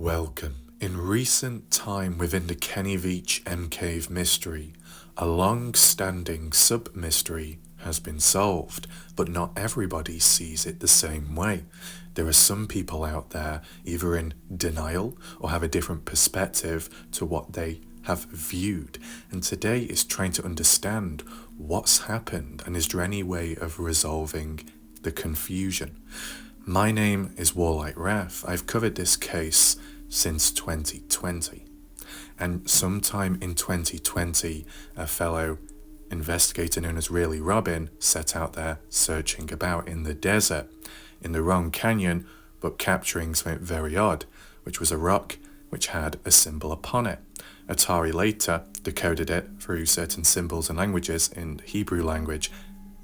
Welcome. In recent time within the Kenny Veach M-Cave mystery, a long-standing sub-mystery has been solved, but not everybody sees it the same way. There are some people out there either in denial or have a different perspective to what they have viewed, and today is trying to understand what's happened and is there any way of resolving the confusion. My name is Warlight Ref. I've covered this case since 2020, and sometime in 2020 a fellow investigator known as Really Robin set out there searching about in the desert in the wrong canyon, but capturing something very odd, which was a rock which had a symbol upon it. Atari later decoded it through certain symbols and languages in Hebrew language,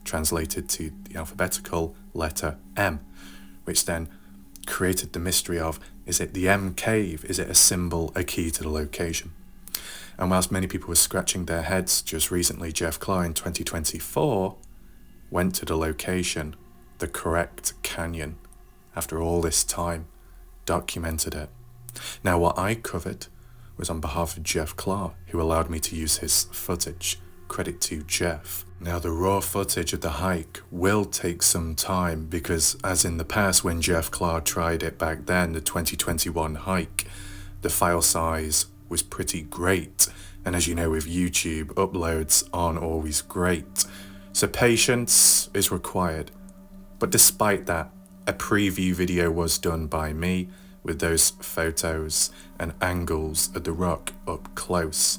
translated to the alphabetical letter M, which then created the mystery of, is it the M cave? Is it a symbol, a key to the location? And whilst many people were scratching their heads, just recently Jeff Clark in 2024 went to the location, the correct canyon, after all this time, documented it. Now what I covered was on behalf of Jeff Clark, who allowed me to use his footage. Credit to Jeff. Now the raw footage of the hike will take some time because, as in the past when Jeff Clark tried it back then, the 2021 hike, the file size was pretty great. And as you know, with YouTube, uploads aren't always great. So patience is required. But despite that, a preview video was done by me with those photos and angles of the rock up close.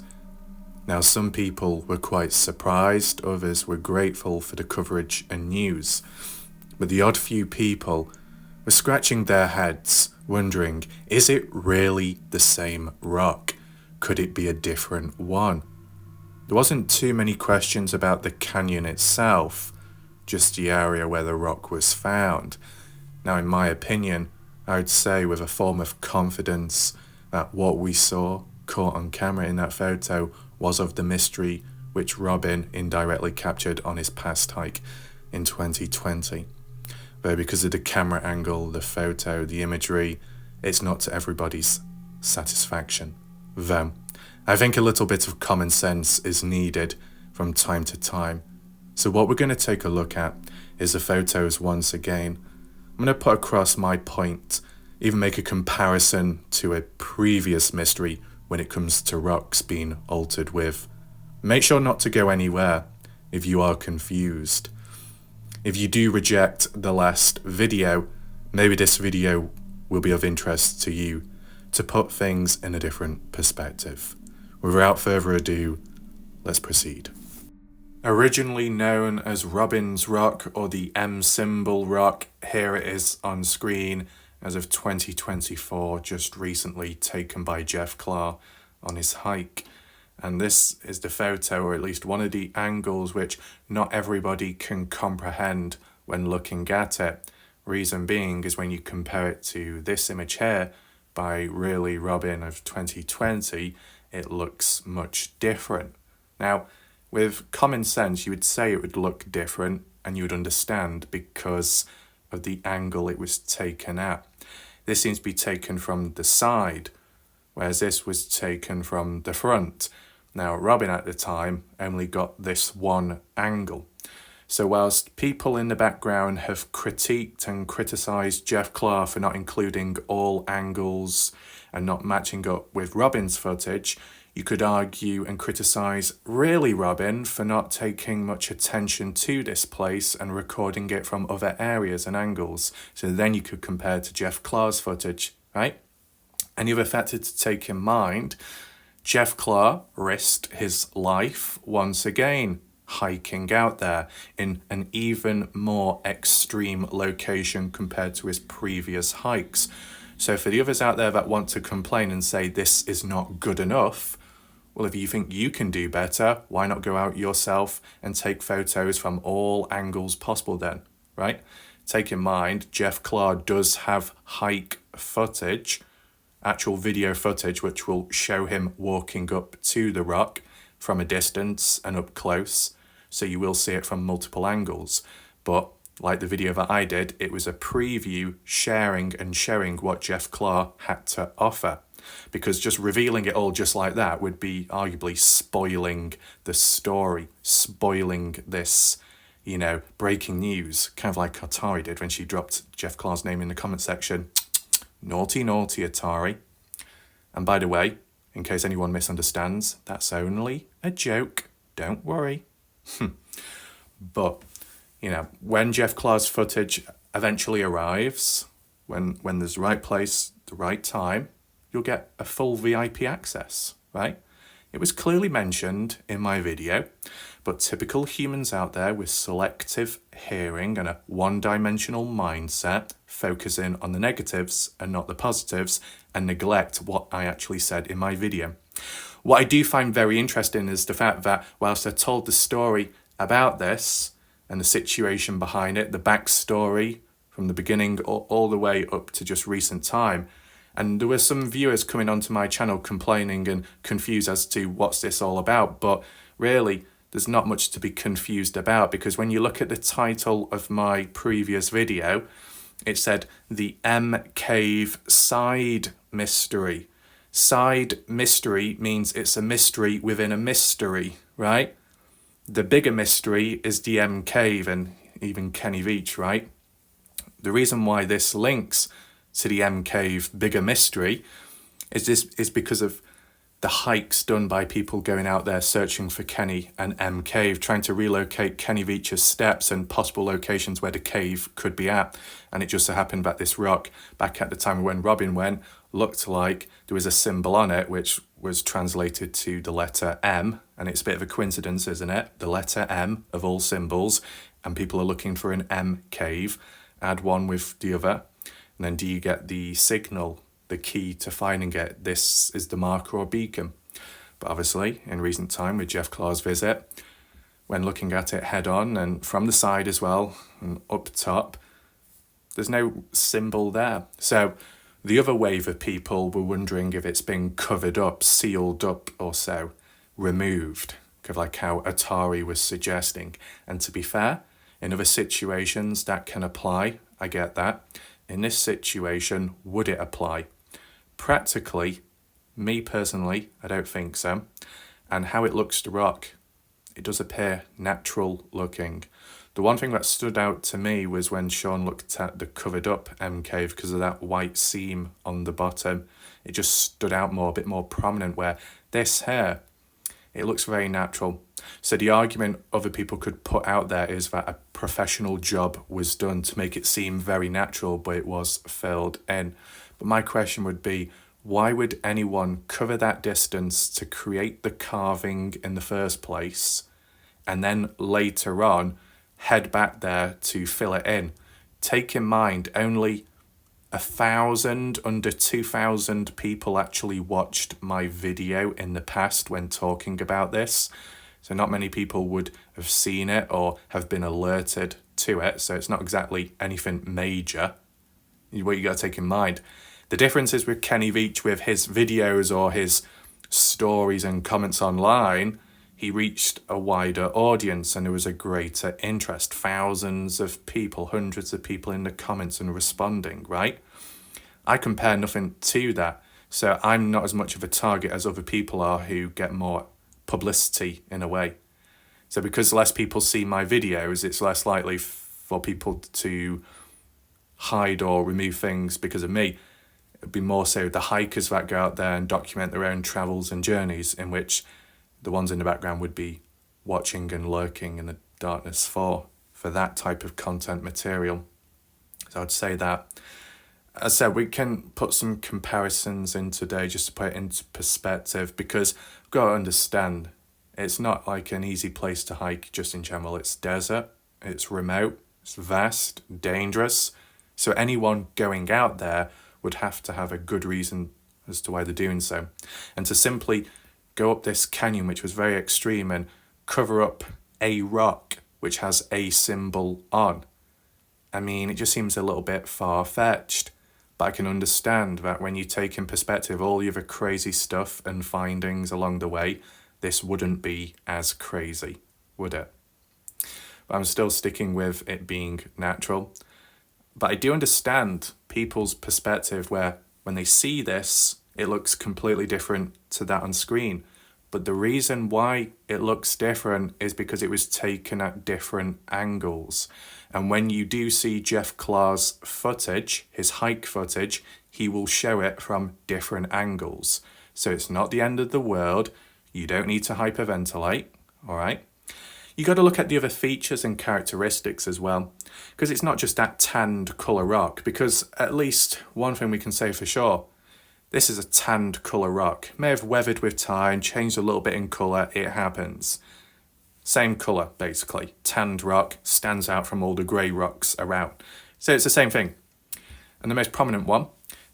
Now some people were quite surprised, others were grateful for the coverage and news, but the odd few people were scratching their heads wondering, is it really the same rock? Could it be a different one? There wasn't too many questions about the canyon itself, just the area where the rock was found. Now in my opinion, I would say with a form of confidence that what we saw caught on camera in that photo was of the mystery which Robin indirectly captured on his past hike in 2020. But because of the camera angle, the photo, the imagery, it's not to everybody's satisfaction. Though, I think a little bit of common sense is needed from time to time. So what we're going to take a look at is the photos once again. I'm going to put across my point, even make a comparison to a previous mystery when it comes to rocks being altered with. Make sure not to go anywhere if you are confused. If you do reject the last video, maybe this video will be of interest to you to put things in a different perspective. Without further ado, let's proceed. Originally known as Robin's Rock or the M symbol rock, here it is on screen as of 2024, just recently taken by Jeff Clark on his hike. And this is the photo, or at least one of the angles, which not everybody can comprehend when looking at it. Reason being is when you compare it to this image here by Really Robin of 2020, it looks much different. Now, with common sense, you would say it would look different and you would understand because of the angle it was taken at. This seems to be taken from the side, whereas this was taken from the front. Now, Robin at the time only got this one angle. So whilst people in the background have critiqued and criticised Jeff Clark for not including all angles and not matching up with Robin's footage, you could argue and criticise Really Robin for not taking much attention to this place and recording it from other areas and angles. So then you could compare to Jeff Clark's footage, right? And the other factor to take in mind, Jeff Clark risked his life once again, hiking out there in an even more extreme location compared to his previous hikes. So for the others out there that want to complain and say this is not good enough, well, if you think you can do better, why not go out yourself and take photos from all angles possible then, right? Take in mind, Jeff Clark does have hike footage, actual video footage, which will show him walking up to the rock from a distance and up close. So you will see it from multiple angles. But like the video that I did, it was a preview sharing and showing what Jeff Claw had to offer. Because just revealing it all just like that would be arguably spoiling the story, spoiling this, breaking news, kind of like Atari did when she dropped Jeff Claw's name in the comment section. Naughty, naughty, Atari. And by the way, in case anyone misunderstands, that's only a joke. Don't worry. But, when Jeff Claw's footage eventually arrives, when there's the right place, the right time, you'll get a full VIP access, right? It was clearly mentioned in my video, but typical humans out there with selective hearing and a one-dimensional mindset focus in on the negatives and not the positives and neglect what I actually said in my video. What I do find very interesting is the fact that whilst I told the story about this and the situation behind it, the backstory from the beginning all the way up to just recent time, and there were some viewers coming onto my channel complaining and confused as to what's this all about, but really there's not much to be confused about, because when you look at the title of my previous video, it said the M Cave Side Mystery. Side mystery means it's a mystery within a mystery, right? The bigger mystery is the M Cave and even Kenny Veach, right? The reason why this links to the M Cave bigger mystery is because of the hikes done by people going out there searching for Kenny and M Cave, trying to relocate Kenny Veach's steps and possible locations where the cave could be at. And it just so happened that this rock, back at the time when Robin went, looked like there was a symbol on it which was translated to the letter M, and it's a bit of a coincidence, isn't it? The letter M of all symbols, and people are looking for an M Cave. Add one with the other, and then do you get the signal, the key to finding it? This is the marker or beacon. But obviously, in recent time with Jeff Claw's visit, when looking at it head on and from the side as well, and up top, there's no symbol there. So the other wave of people were wondering if it's been covered up, sealed up or so, removed, kind of like how Atari was suggesting. And to be fair, in other situations that can apply, I get that. In this situation, would it apply? Practically, me personally, I don't think so. And how it looks to rock, it does appear natural looking. The one thing that stood out to me was when Sean looked at the covered up M Cave because of that white seam on the bottom. It just stood out more, a bit more prominent, where this here, it looks very natural. So the argument other people could put out there is that a professional job was done to make it seem very natural, but it was filled in. But my question would be, why would anyone cover that distance to create the carving in the first place, and then later on head back there to fill it in? Take in mind, only 1,000, under 2,000 people actually watched my video in the past when talking about this. So not many people would have seen it or have been alerted to it. So it's not exactly anything major. What you got to take in mind. The difference is with Kenny Veach, with his videos or his stories and comments online, he reached a wider audience and there was a greater interest. Thousands of people, hundreds of people in the comments and responding, right? I compare nothing to that. So I'm not as much of a target as other people are who get more publicity in a way. So because less people see my videos, it's less likely for people to hide or remove things because of me. It'd be more so the hikers that go out there and document their own travels and journeys, in which the ones in the background would be watching and lurking in the darkness for that type of content material. So I'd say that. As I said, we can put some comparisons in today just to put it into perspective, because you've got to understand, it's not like an easy place to hike just in general. It's desert, it's remote, it's vast, dangerous. So anyone going out there would have to have a good reason as to why they're doing so. And to simply go up this canyon, which was very extreme, and cover up a rock which has a symbol on, I mean, it just seems a little bit far-fetched. But I can understand that when you take in perspective all the other crazy stuff and findings along the way, this wouldn't be as crazy, would it? but I'm still sticking with it being natural. But I do understand people's perspective where when they see this, it looks completely different to that on screen. But the reason why it looks different is because it was taken at different angles. And when you do see Jeff Clark's footage, his hike footage, he will show it from different angles. So it's not the end of the world. You don't need to hyperventilate, all right? You got to look at the other features and characteristics as well, because it's not just that tanned colour rock, because at least one thing we can say for sure, this is a tanned colour rock. May have weathered with time, changed a little bit in colour, it happens. Same colour, basically. Tanned rock stands out from all the grey rocks around. So it's the same thing. And the most prominent one,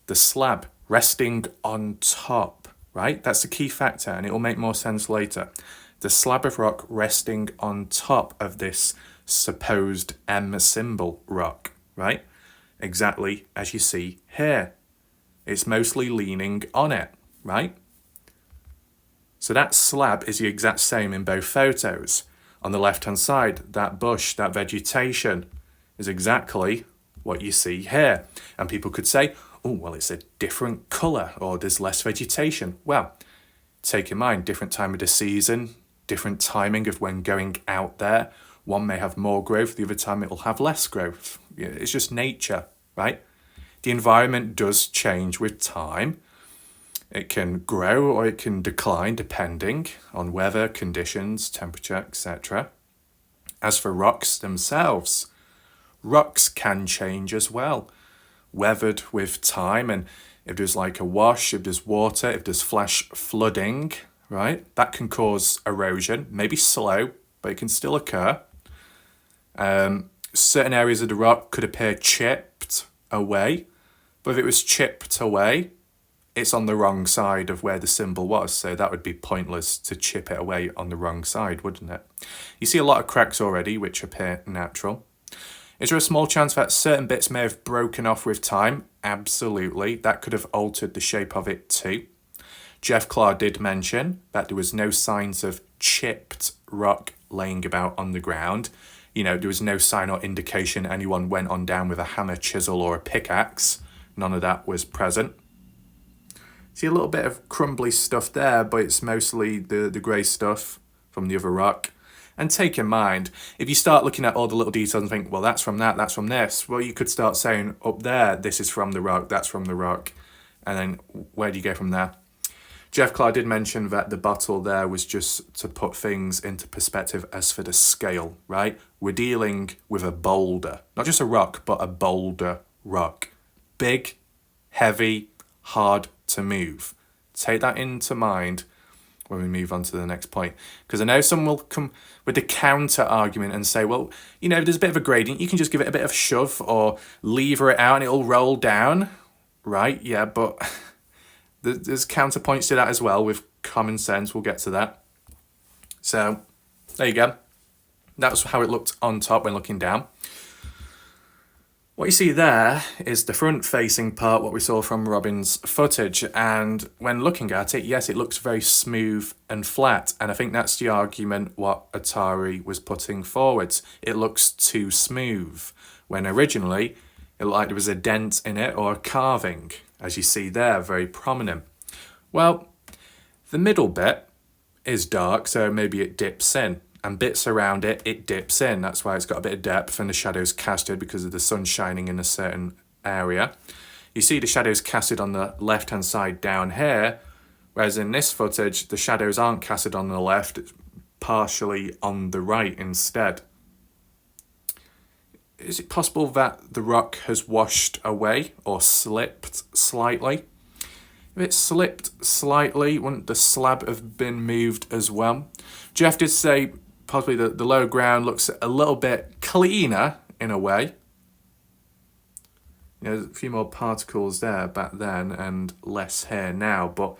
the slab resting on top, right? That's the key factor, and it will make more sense later. The slab of rock resting on top of this supposed M symbol rock, right? Exactly as you see here. It's mostly leaning on it, right? So that slab is the exact same in both photos. On the left-hand side, that bush, that vegetation is exactly what you see here. And people could say, oh, well, it's a different colour or there's less vegetation. Well, take in mind, different time of the season, different timing of when going out there. One may have more growth, the other time it will have less growth. It's just nature, right? The environment does change with time. It can grow or it can decline depending on weather, conditions, temperature, etc. As for rocks themselves, rocks can change as well, weathered with time, and if there's like a wash, if there's water, if there's flash flooding, right, that can cause erosion, maybe slow, but it can still occur. Certain areas of the rock could appear chipped away, but if it was chipped away, it's on the wrong side of where the symbol was, so that would be pointless to chip it away on the wrong side, wouldn't it? You see a lot of cracks already, which appear natural. Is there a small chance that certain bits may have broken off with time? Absolutely. That could have altered the shape of it too. Jeff Clark did mention that there was no signs of chipped rock laying about on the ground. There was no sign or indication anyone went on down with a hammer, chisel or a pickaxe. None of that was present. See a little bit of crumbly stuff there, but it's mostly the grey stuff from the other rock. And take in mind, if you start looking at all the little details and think, well, that's from that, that's from this, well, you could start saying, up there, this is from the rock, that's from the rock. And then where do you go from there? Jeff Clark did mention that the bottle there was just to put things into perspective as for the scale, right? We're dealing with a boulder, not just a rock, but a boulder rock. Big, heavy, hard to move. Take that into mind when we move on to the next point, because I know some will come with the counter argument and say, well, if there's a bit of a gradient, you can just give it a bit of shove or lever it out and it'll roll down, right? Yeah, but there's counterpoints to that as well with common sense. We'll get to that. So there you go. That's how it looked on top when looking down. What you see there is the front-facing part, what we saw from Robin's footage, and when looking at it, yes, it looks very smooth and flat, and I think that's the argument what Atari was putting forwards. It looks too smooth, when originally it looked like there was a dent in it or a carving, as you see there, very prominent. Well, the middle bit is dark, so maybe it dips in. And bits around it, it dips in. That's why it's got a bit of depth and the shadows casted because of the sun shining in a certain area. You see the shadows casted on the left-hand side down here, whereas in this footage, the shadows aren't casted on the left, it's partially on the right instead. Is it possible that the rock has washed away or slipped slightly? If it slipped slightly, wouldn't the slab have been moved as well? Jeff did say possibly the lower ground looks a little bit cleaner in a way. There's a few more particles there back then and less here now. But,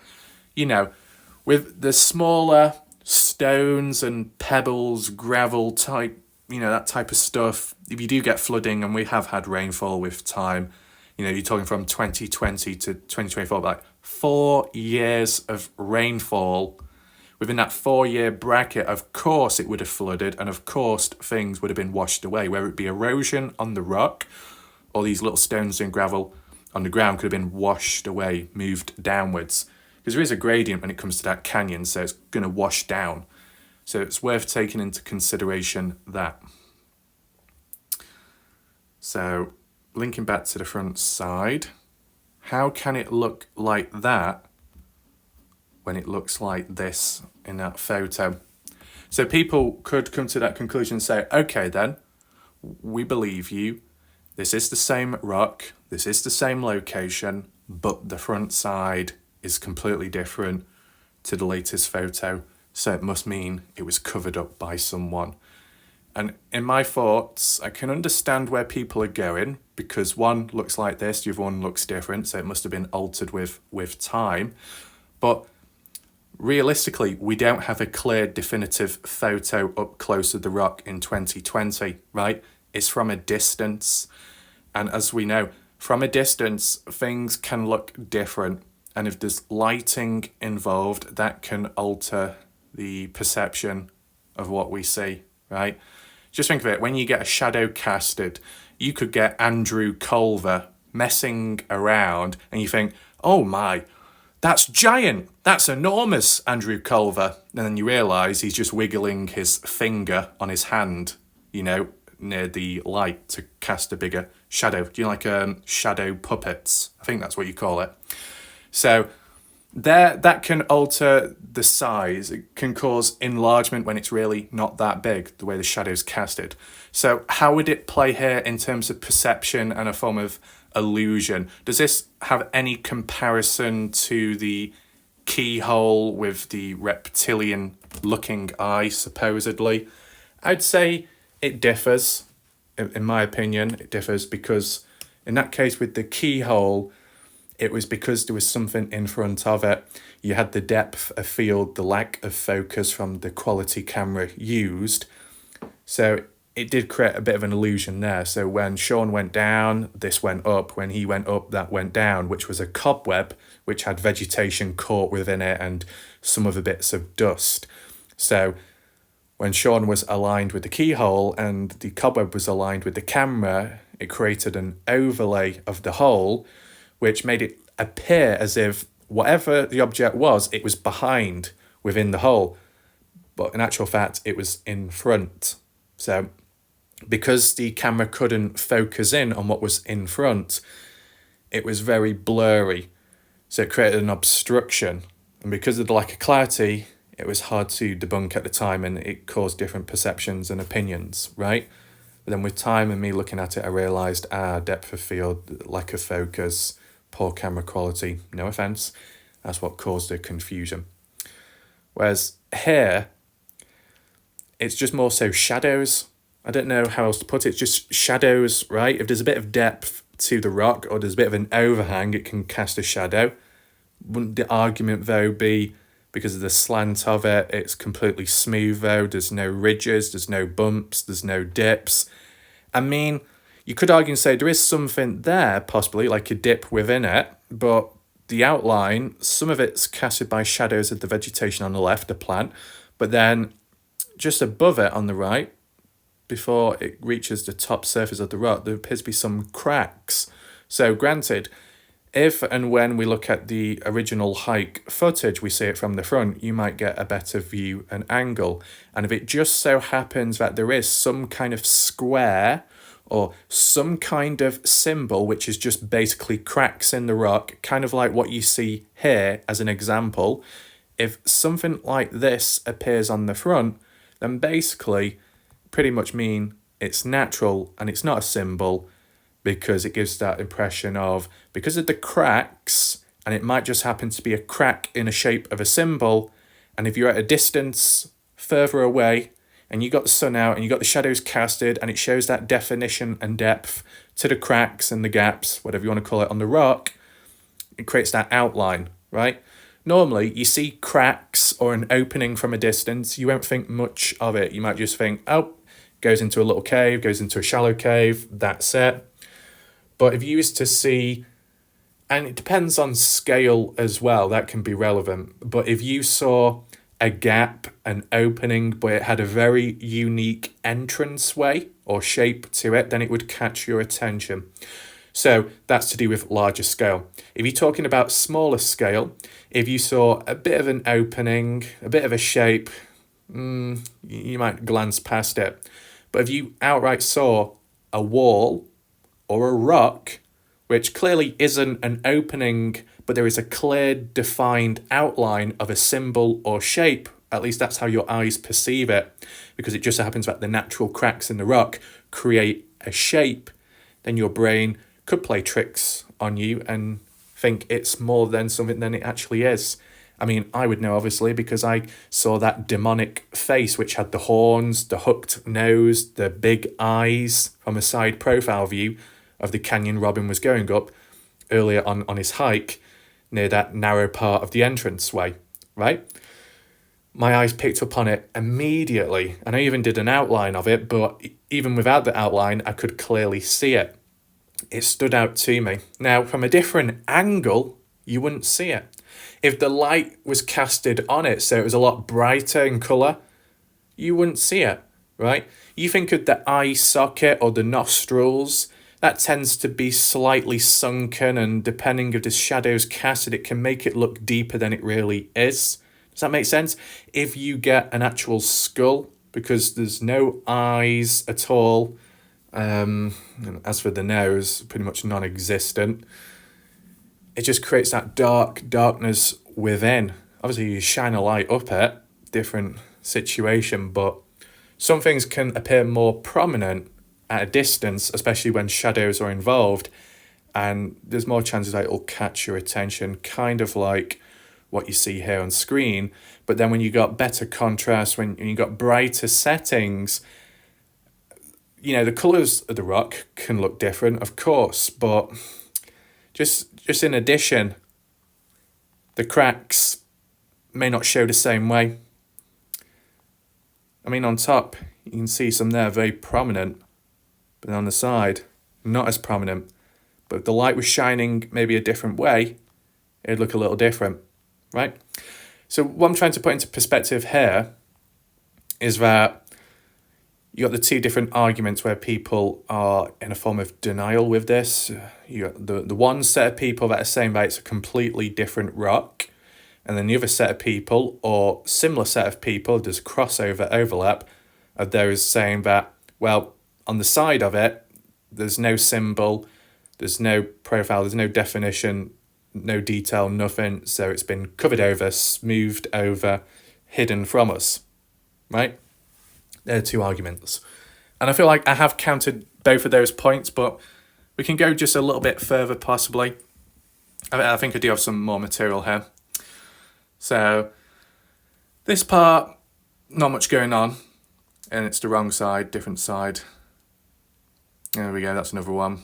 with the smaller stones and pebbles, gravel type, that type of stuff, if you do get flooding, and we have had rainfall with time, you're talking from 2020 to 2024, like 4 years of rainfall within that 4-year bracket, of course it would have flooded, and of course things would have been washed away, whether it be erosion on the rock or these little stones and gravel on the ground could have been washed away, moved downwards. Because there is a gradient when it comes to that canyon, so it's going to wash down. So it's worth taking into consideration that. So linking back to the front side, how can it look like that when it looks like this in that photo? So people could come to that conclusion and say, okay then, we believe you. This is the same rock, this is the same location, but the front side is completely different to the latest photo. So it must mean it was covered up by someone. And in my thoughts, I can understand where people are going, because one looks like this, the other one looks different, so it must have been altered with time. But realistically, we don't have a clear, definitive photo up close of the rock in 2020, right? It's from a distance. And as we know, from a distance, things can look different. And if there's lighting involved, that can alter the perception of what we see, right? Just think of it, when you get a shadow casted, you could get Andrew Culver messing around and you think, oh my, that's giant, that's enormous, Andrew Culver. And then you realise he's just wiggling his finger on his hand, near the light to cast a bigger shadow. Do you like shadow puppets? I think that's what you call it. So that can alter the size. It can cause enlargement when it's really not that big, the way the shadow's casted. So how would it play here in terms of perception and a form of illusion? Does this have any comparison to the keyhole with the reptilian looking eye, supposedly? I'd say it differs. In my opinion, it differs because in that case with the keyhole, it was because there was something in front of it. You had the depth of field, the lack of focus from the quality camera used. So it did create a bit of an illusion there. So when Sean went down, this went up. When he went up, that went down, which was a cobweb, which had vegetation caught within it and some other bits of dust. So when Sean was aligned with the keyhole and the cobweb was aligned with the camera, it created an overlay of the hole, which made it appear as if whatever the object was, it was behind within the hole. But in actual fact, it was in front. So because the camera couldn't focus in on what was in front, it was very blurry. So it created an obstruction. And because of the lack of clarity, it was hard to debunk at the time and it caused different perceptions and opinions, right? But then with time and me looking at it, I realised, depth of field, lack of focus, poor camera quality, no offence, that's what caused the confusion. Whereas here, it's just more so shadows. I don't know how else to put it, it's just shadows, right? If there's a bit of depth to the rock or there's a bit of an overhang, it can cast a shadow. Wouldn't the argument though be because of the slant of it, it's completely smooth though, there's no ridges, there's no bumps, there's no dips. I mean, you could argue and say there is something there, possibly, like a dip within it, but the outline, some of it's casted by shadows of the vegetation on the left, the plant, but then just above it on the right, before it reaches the top surface of the rock, there appears to be some cracks. So granted, if and when we look at the original hike footage, we see it from the front, you might get a better view and angle. And if it just so happens that there is some kind of square or some kind of symbol, which is just basically cracks in the rock, kind of like what you see here as an example, if something like this appears on the front, then basically pretty much mean it's natural and it's not a symbol, because it gives that impression of, because of the cracks, and it might just happen to be a crack in a shape of a symbol, and if you're at a distance further away and you got the sun out and you got the shadows casted and it shows that definition and depth to the cracks and the gaps, whatever you want to call it, on the rock, it creates that outline, right? Normally, you see cracks or an opening from a distance, you won't think much of it. You might just think, oh, goes into a little cave, goes into a shallow cave, that's it. But if you used to see, and it depends on scale as well, that can be relevant, but if you saw a gap, an opening, but it had a very unique entranceway or shape to it, then it would catch your attention. So that's to do with larger scale. If you're talking about smaller scale, if you saw a bit of an opening, a bit of a shape, you might glance past it. But if you outright saw a wall or a rock, which clearly isn't an opening, but there is a clear defined outline of a symbol or shape, at least that's how your eyes perceive it, because it just so happens that the natural cracks in the rock create a shape, then your brain could play tricks on you and think it's more than something than it actually is. I mean, I would know obviously because I saw that demonic face which had the horns, the hooked nose, the big eyes from a side profile view of the canyon Robin was going up earlier on his hike near that narrow part of the entranceway, right? My eyes picked up on it immediately, and I even did an outline of it, but even without the outline, I could clearly see it. It stood out to me. Now, from a different angle, you wouldn't see it. If the light was casted on it, so it was a lot brighter in colour, you wouldn't see it, right? You think of the eye socket or the nostrils, that tends to be slightly sunken, and depending if the shadow's casted, it can make it look deeper than it really is. Does that make sense? If you get an actual skull, because there's no eyes at all, as for the nose, pretty much non-existent, it just creates that darkness within. Obviously, you shine a light up it, different situation, but some things can appear more prominent at a distance, especially when shadows are involved, and there's more chances that it'll catch your attention, kind of like what you see here on screen. But then when you got better contrast, when you got brighter settings, you know, the colours of the rock can look different, of course, but just in addition, the cracks may not show the same way. I mean, on top, you can see some there very prominent, but on the side, not as prominent. But if the light was shining maybe a different way, it'd look a little different, right? So what I'm trying to put into perspective here is that you got the two different arguments where people are in a form of denial with this. You got the one set of people that are saying that it's a completely different rock, and then the other set of people, or similar set of people, there's crossover overlap, of those saying that, well, on the side of it, there's no symbol, there's no profile, there's no definition, no detail, nothing, so it's been covered over, smoothed over, hidden from us, right? There are two arguments. And I feel like I have counted both of those points, but we can go just a little bit further possibly. I think I do have some more material here. So this part, not much going on, and it's the wrong side, different side. There we go, that's another one.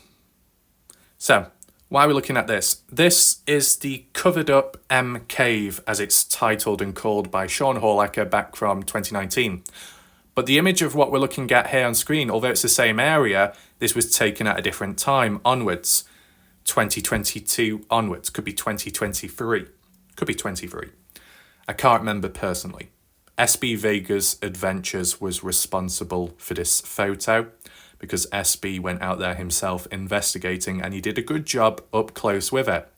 So, why are we looking at this? This is the Covered Up M Cave, as it's titled and called by Sean Horlecker back from 2019. But the image of what we're looking at here on screen, although it's the same area, this was taken at a different time onwards. 2022 onwards, could be 2023, could be 23. I can't remember personally. SB Vega's Adventures was responsible for this photo because SB went out there himself investigating, and he did a good job up close with it.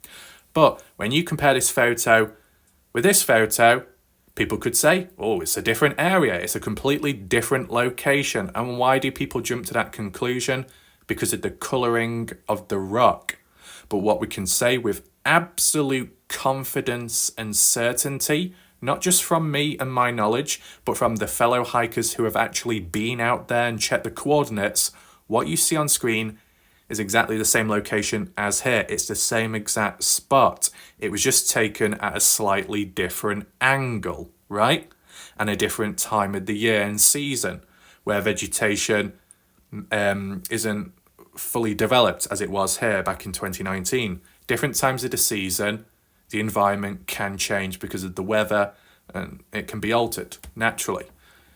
But when you compare this photo with this photo, people could say, oh, it's a different area, it's a completely different location. And why do people jump to that conclusion? Because of the colouring of the rock. But what we can say with absolute confidence and certainty, not just from me and my knowledge, but from the fellow hikers who have actually been out there and checked the coordinates, what you see on screen is exactly the same location as here. It's the same exact spot. It was just taken at a slightly different angle, right? And a different time of the year and season, where vegetation isn't fully developed as it was here back in 2019. Different times of the season, the environment can change because of the weather, and it can be altered naturally.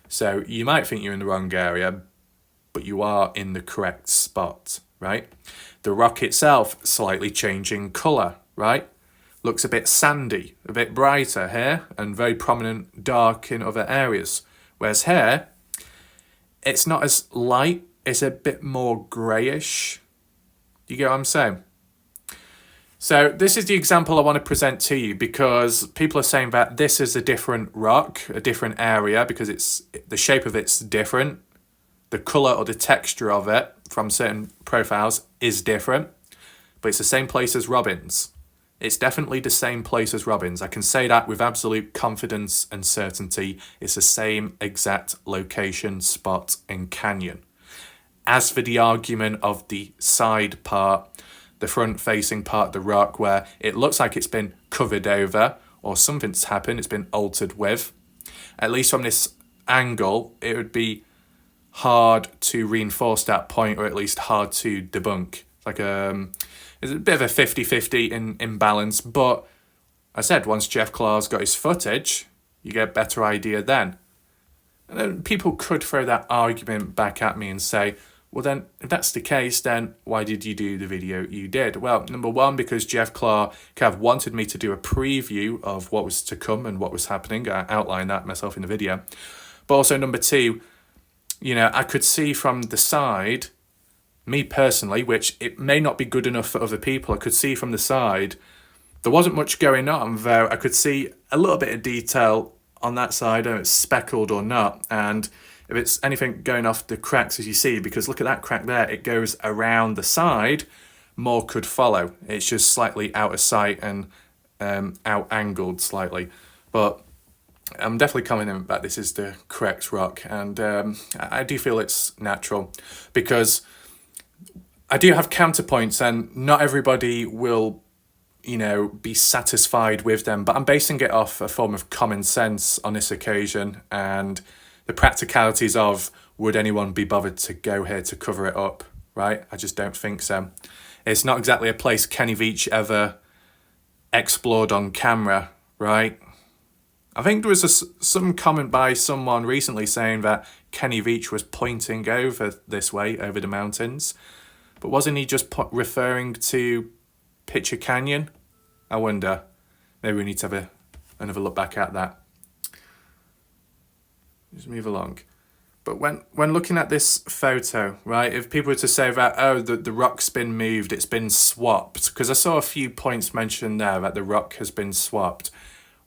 So you might think you're in the wrong area, but you are in the correct spot, right? The rock itself slightly changing colour, right? looks a bit sandy, a bit brighter here, and very prominent dark in other areas. Whereas here, it's not as light, it's a bit more greyish. Do you get what I'm saying? So this is the example I want to present to you, because people are saying that this is a different rock, a different area, because the shape of it's different. The colour or the texture of it from certain profiles is different, but it's the same place as Robbins. It's definitely the same place as Robbins. I can say that with absolute confidence and certainty. It's the same exact location, spot and canyon. As for the argument of the side part, the front-facing part of the rock where it looks like it's been covered over or something's happened, it's been altered with, at least from this angle, it would be hard to reinforce that point, or at least hard to debunk. It's a bit of a 50-50 in imbalance, but I said once Jeff Claw's got his footage, you get a better idea then. And then people could throw that argument back at me and say, well then, if that's the case, then why did you do the video you did? Well, number one, because Jeff Claw kind of wanted me to do a preview of what was to come and what was happening. I outlined that myself in the video. But also number two, I could see from the side, me personally, which it may not be good enough for other people, I could see from the side, there wasn't much going on there. I could see a little bit of detail on that side, whether it's speckled or not. And if it's anything going off the cracks, as you see, because look at that crack there, it goes around the side, more could follow. It's just slightly out of sight and out-angled slightly. But I'm definitely confident that this is the correct rock, and I do feel it's natural, because I do have counterpoints, and not everybody will, be satisfied with them, but I'm basing it off a form of common sense on this occasion, and the practicalities of, would anyone be bothered to go here to cover it up, right? I just don't think so. It's not exactly a place Kenny Veach ever explored on camera, right? I think there was some comment by someone recently saying that Kenny Veach was pointing over this way, over the mountains. But wasn't he just referring to Pitcher Canyon? I wonder. Maybe we need to have another look back at that. Just move along. But when looking at this photo, right, if people were to say that, oh, the rock's been moved, it's been swapped, because I saw a few points mentioned there that the rock has been swapped.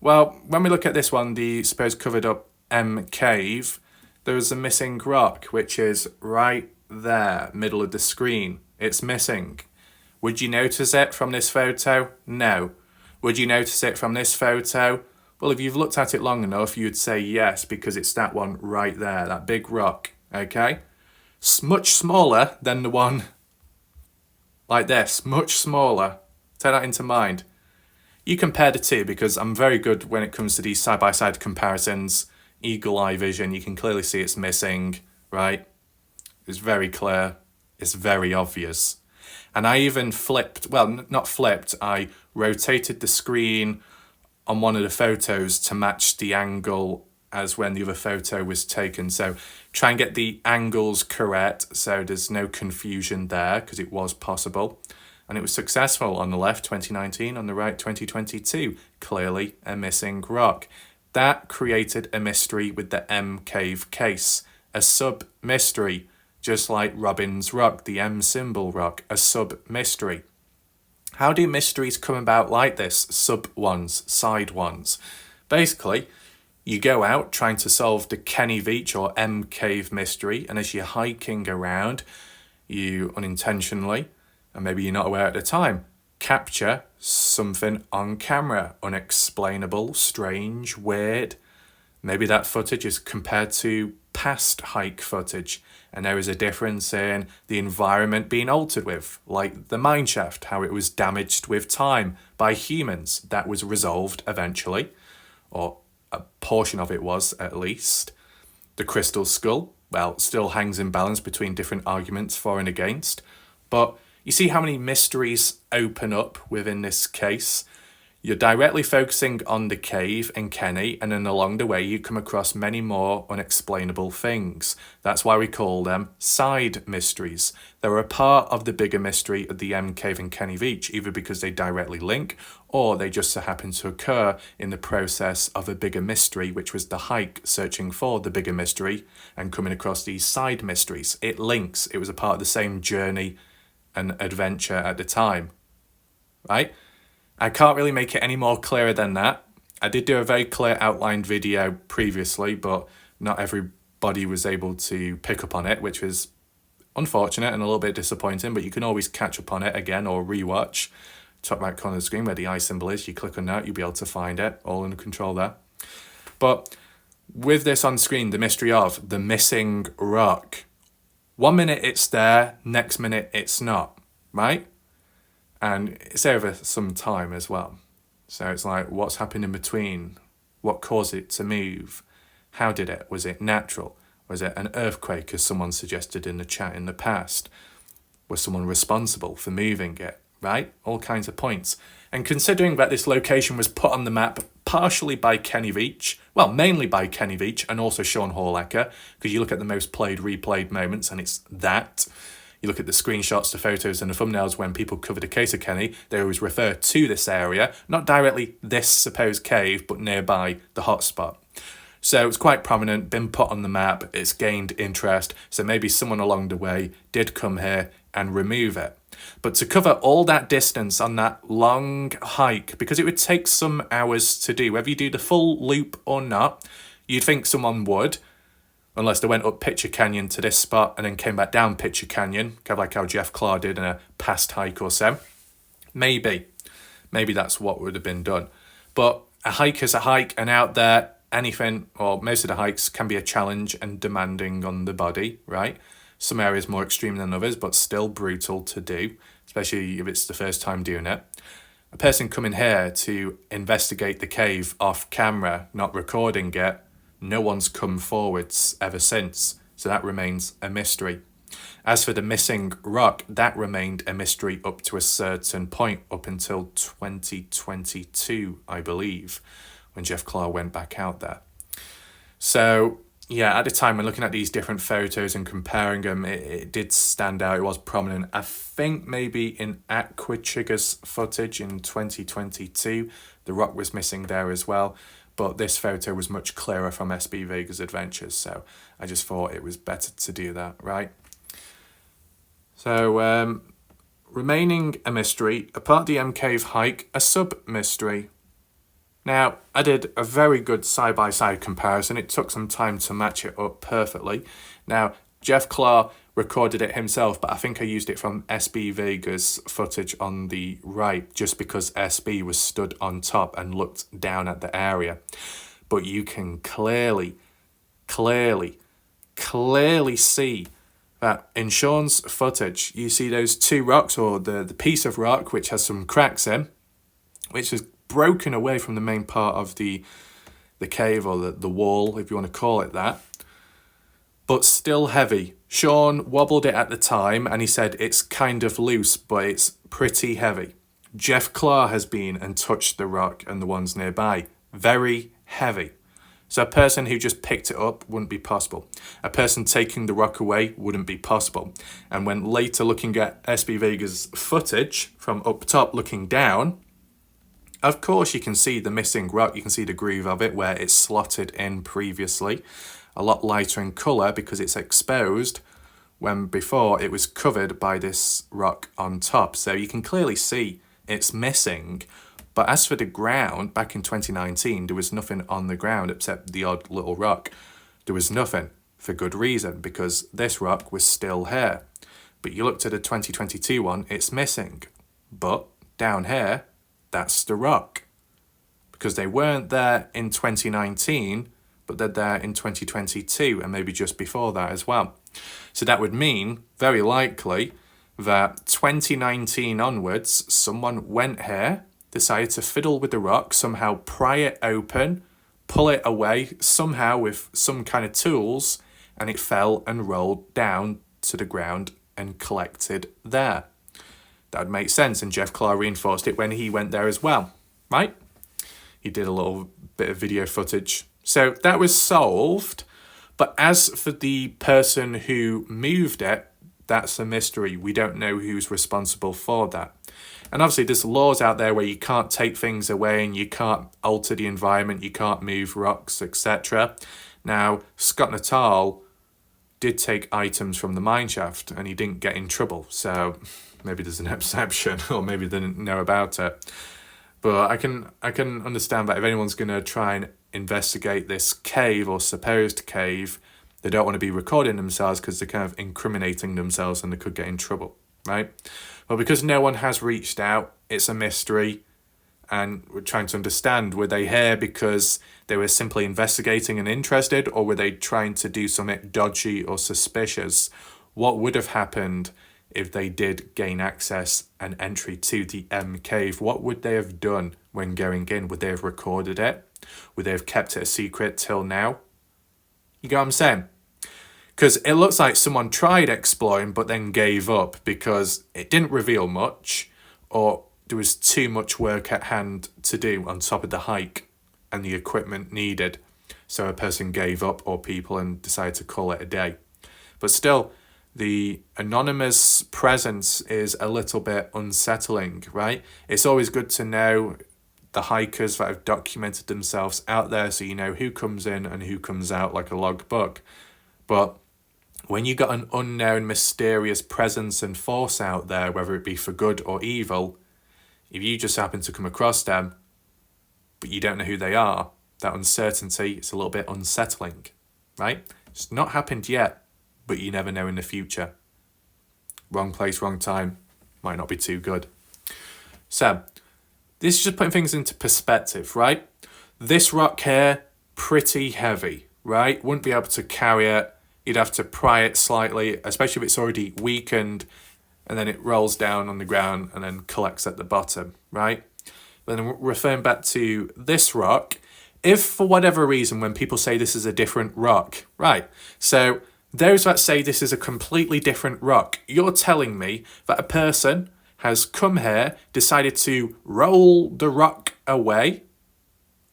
Well, when we look at this one, the supposed covered up M cave, there is a missing rock, which is right there, middle of the screen. It's missing. Would you notice it from this photo? No. Would you notice it from this photo? Well, if you've looked at it long enough, you'd say yes, because it's that one right there, that big rock, okay? Much smaller than the one like this, much smaller. Take that into mind. You compare the two, because I'm very good when it comes to these side-by-side comparisons. Eagle eye vision, you can clearly see it's missing, right? It's very clear. It's very obvious. And I even I rotated the screen on one of the photos to match the angle as when the other photo was taken. So try and get the angles correct so there's no confusion there, because it was possible. And it was successful. On the left, 2019, on the right, 2022. Clearly a missing rock. That created a mystery with the M cave case. A sub-mystery, just like Robbins rock, the M symbol rock, a sub-mystery. How do mysteries come about like this? Sub-ones, side ones. Basically, you go out trying to solve the Kenny Veach or M cave mystery, and as you're hiking around, you unintentionally, and maybe you're not aware at the time, capture something on camera. Unexplainable, strange, weird. Maybe that footage is compared to past hike footage, and there is a difference in the environment being altered with, like the mine shaft, how it was damaged with time by humans. That was resolved eventually, or a portion of it was at least. The crystal skull, well, still hangs in balance between different arguments for and against, but you see how many mysteries open up within this case. You're directly focusing on the cave and Kenny, and then along the way you come across many more unexplainable things. That's why we call them side mysteries. They're a part of the bigger mystery of the M Cave and Kenny Veach, either because they directly link, or they just so happen to occur in the process of a bigger mystery, which was the hike searching for the bigger mystery and coming across these side mysteries. It links. It was a part of the same journey and adventure at the time, right? I can't really make it any more clearer than that. I did do a very clear outlined video previously, but not everybody was able to pick up on it, which was unfortunate and a little bit disappointing, but you can always catch up on it again or rewatch. Top right corner of the screen where the eye symbol is, you click on that, you'll be able to find it, all under control there. But with this on screen, the mystery of the missing rock. 1 minute it's there, next minute it's not, right? And it's over some time as well. So it's like, what's happened in between? What caused it to move? How did it? Was it natural? Was it an earthquake, as someone suggested in the chat in the past? Was someone responsible for moving it? Right? All kinds of points. And considering that this location was put on the map partially by Kenny Veach, well, mainly by Kenny Veach and also Sean Horlecker, because you look at the most played, replayed moments and it's that. You look at the screenshots, the photos and the thumbnails when people cover the case of Kenny, they always refer to this area, not directly this supposed cave, but nearby the hotspot. So it's quite prominent, been put on the map, it's gained interest, so maybe someone along the way did come here and remove it. But to cover all that distance on that long hike, because it would take some hours to do, whether you do the full loop or not, you'd think someone would, unless they went up Picture Canyon to this spot and then came back down Picture Canyon, kind of like how Jeff Clark did in a past hike or so. Maybe that's what would have been done. But a hike is a hike, and out there, anything, or most of the hikes can be a challenge and demanding on the body, right? Some areas more extreme than others, but still brutal to do, especially if it's the first time doing it. A person coming here to investigate the cave off camera, not recording it, no one's come forwards ever since, so that remains a mystery. As for the missing rock, that remained a mystery up to a certain point, up until 2022, I believe, when Jeff Clark went back out there. So, yeah, at the time, when looking at these different photos and comparing them, it did stand out. It was prominent. I think maybe in Aquachigger's footage in 2022, the rock was missing there as well. But this photo was much clearer from SB Vega's adventures, so I just thought it was better to do that, right? So, remaining a mystery, a part of the M Cave hike, a sub-mystery. Now, I did a very good side-by-side comparison. It took some time to match it up perfectly. Now, Jeff Clark recorded it himself, but I think I used it from SB Vega's footage on the right, just because SB was stood on top and looked down at the area. But you can clearly see that in Sean's footage, you see those two rocks, or the piece of rock which has some cracks in, which is broken away from the main part of the cave, or the wall, if you want to call it that, but still heavy. Sean wobbled it at the time and he said it's kind of loose, but it's pretty heavy. Jeff Clark has been and touched the rock and the ones nearby. Very heavy. So a person who just picked it up wouldn't be possible. A person taking the rock away wouldn't be possible. And when later looking at SB Vega's footage from up top looking down, of course you can see the missing rock. You can see the groove of it where it's slotted in previously. A lot lighter in colour because it's exposed, when before it was covered by this rock on top. So you can clearly see it's missing. But as for the ground, back in 2019, there was nothing on the ground except the odd little rock. There was nothing, for good reason, because this rock was still here. But you look at the 2022 one, it's missing. But down here, that's the rock. Because they weren't there in 2019, but they're there in 2022 and maybe just before that as well. So that would mean, very likely, that 2019 onwards, someone went here, decided to fiddle with the rock, somehow pry it open, pull it away, somehow with some kind of tools, and it fell and rolled down to the ground and collected there. That would make sense, and Jeff Clark reinforced it when he went there as well. right? He did a little bit of video footage. So that was solved. But as for the person who moved it, that's a mystery. We don't know who's responsible for that. And obviously there's laws out there where you can't take things away and you can't alter the environment, you can't move rocks, etc. Now, Scott Natal did take items from the mine shaft and he didn't get in trouble. So maybe there's an exception, or maybe they didn't know about it. But I can understand that if anyone's going to try and investigate this cave or supposed cave, they don't want to be recording themselves because they're kind of incriminating themselves and they could get in trouble, right? But because no one has reached out, it's a mystery. And we're trying to understand, were they here because they were simply investigating and interested, or were they trying to do something dodgy or suspicious? What would have happened if they did gain access and entry to the M cave? What would they have done when going in? Would they have recorded it? Would they have kept it a secret till now? You get what I'm saying? Because it looks like someone tried exploring but then gave up because it didn't reveal much, or there was too much work at hand to do on top of the hike and the equipment needed. So a person gave up, or people, and decided to call it a day. But still, the anonymous presence is a little bit unsettling, right? It's always good to know the hikers that have documented themselves out there, so you know who comes in and who comes out, like a logbook. But when you got an unknown, mysterious presence and force out there, whether it be for good or evil, if you just happen to come across them, but you don't know who they are, that uncertainty, it's a little bit unsettling, right? It's not happened yet, but you never know in the future. Wrong place, wrong time, might not be too good. So, this is just putting things into perspective, right? This rock here, pretty heavy, right? Wouldn't be able to carry it. You'd have to pry it slightly, especially if it's already weakened, and then it rolls down on the ground and then collects at the bottom, right? But then referring back to this rock, if for whatever reason when people say this is a different rock, right, so those that say this is a completely different rock, you're telling me that a person has come here, decided to roll the rock away,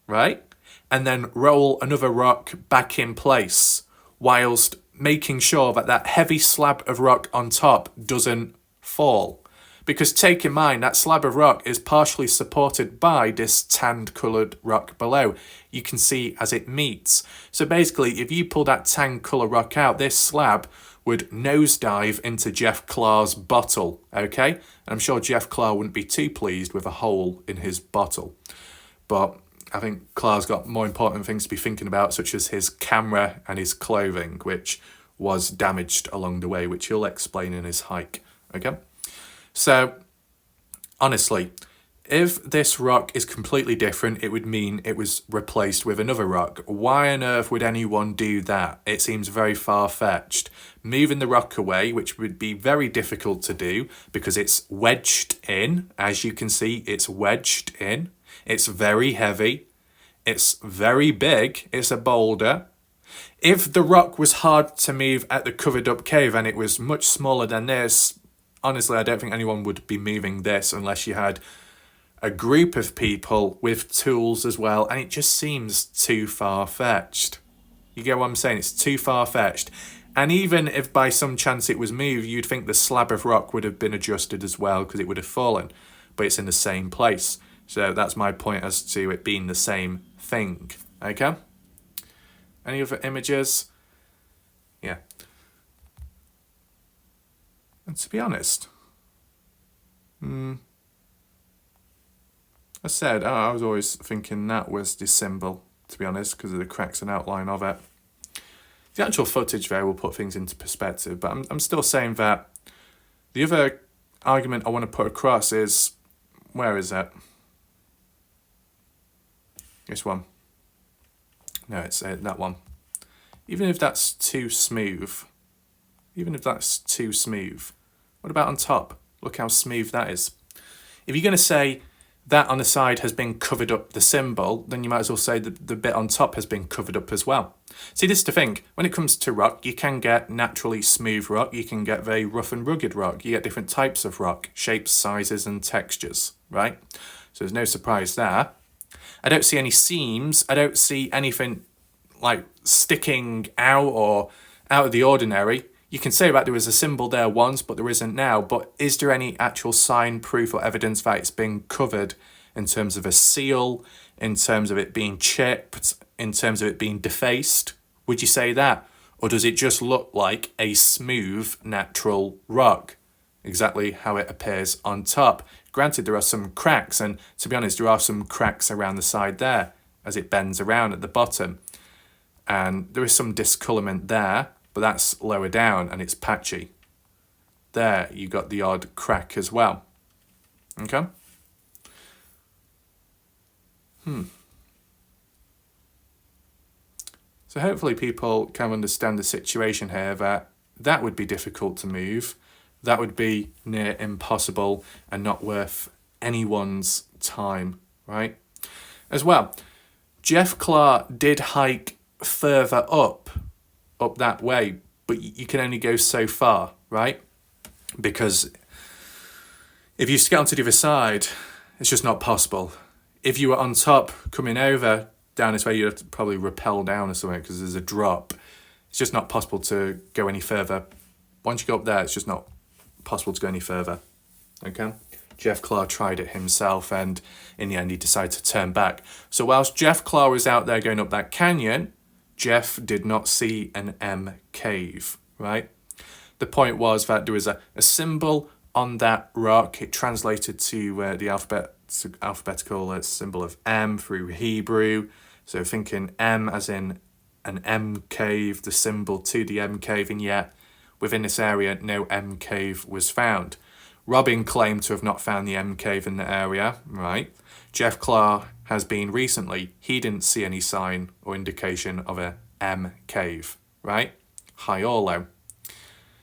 right, and then roll another rock back in place, whilst making sure that that heavy slab of rock on top doesn't fall. Because take in mind, that slab of rock is partially supported by this tanned coloured rock below. You can see as it meets. So basically, if you pull that tan colour rock out, this slab would nosedive into Jeff Clark's bottle, okay? And I'm sure Jeff Clark wouldn't be too pleased with a hole in his bottle. But I think Clark's got more important things to be thinking about, such as his camera and his clothing, which was damaged along the way, which he'll explain in his hike, okay? So, honestly, if this rock is completely different, it would mean it was replaced with another rock. Why on earth would anyone do that? It seems very far-fetched. Moving the rock away, which would be very difficult to do because it's wedged in. As you can see, it's wedged in. It's very heavy. It's very big. It's a boulder. If the rock was hard to move at the covered up cave and it was much smaller than this, honestly, I don't think anyone would be moving this unless you had a group of people with tools as well, and it just seems too far-fetched. You get what I'm saying? It's too far-fetched. And even if by some chance it was moved, you'd think the slab of rock would have been adjusted as well because it would have fallen, but it's in the same place. So that's my point as to it being the same thing, okay? Any other images? Yeah. And to be honest, I said, I was always thinking that was the symbol, to be honest, because of the cracks and outline of it. The actual footage there will put things into perspective, but I'm still saying that the other argument I want to put across is, where is it? This one. No, it's that one. Even if that's too smooth, what about on top? Look how smooth that is. If you're going to say that on the side has been covered up the symbol, then you might as well say that the bit on top has been covered up as well. See, this is the thing. When it comes to rock, you can get naturally smooth rock. You can get very rough and rugged rock. You get different types of rock, shapes, sizes, and textures, right? So there's no surprise there. I don't see any seams. I don't see anything like sticking out or out of the ordinary. You can say that there was a symbol there once, but there isn't now. But is there any actual sign, proof, or evidence that it's been covered in terms of a seal, in terms of it being chipped, in terms of it being defaced? Would you say that? Or does it just look like a smooth, natural rock? Exactly how it appears on top. Granted, there are some cracks, and to be honest, there are some cracks around the side there as it bends around at the bottom. And there is some discolourment there, but that's lower down and it's patchy. There, you got the odd crack as well. Okay? So hopefully people can understand the situation here, that would be difficult to move. That would be near impossible and not worth anyone's time, right? As well, Jeff Clark did hike further up that way, but you can only go so far, right? Because if you get onto the other side, it's just not possible. If you were on top coming over down this way, you'd have to probably rappel down or something because there's a drop. It's just not possible to go any further. Once you go up there, it's just not possible to go any further. Okay? Jeff Clark tried it himself, and in the end he decided to turn back. So whilst Jeff Clark was out there going up that canyon, Jeff did not see an M cave, right? The point was that there was a symbol on that rock. It translated to the alphabetical symbol of M through Hebrew. So thinking M as in an M cave, the symbol to the M cave, and yet within this area no M cave was found. Robin claimed to have not found the M cave in the area, right? Jeff Clark has been recently. He didn't see any sign or indication of a M cave, right? High or low.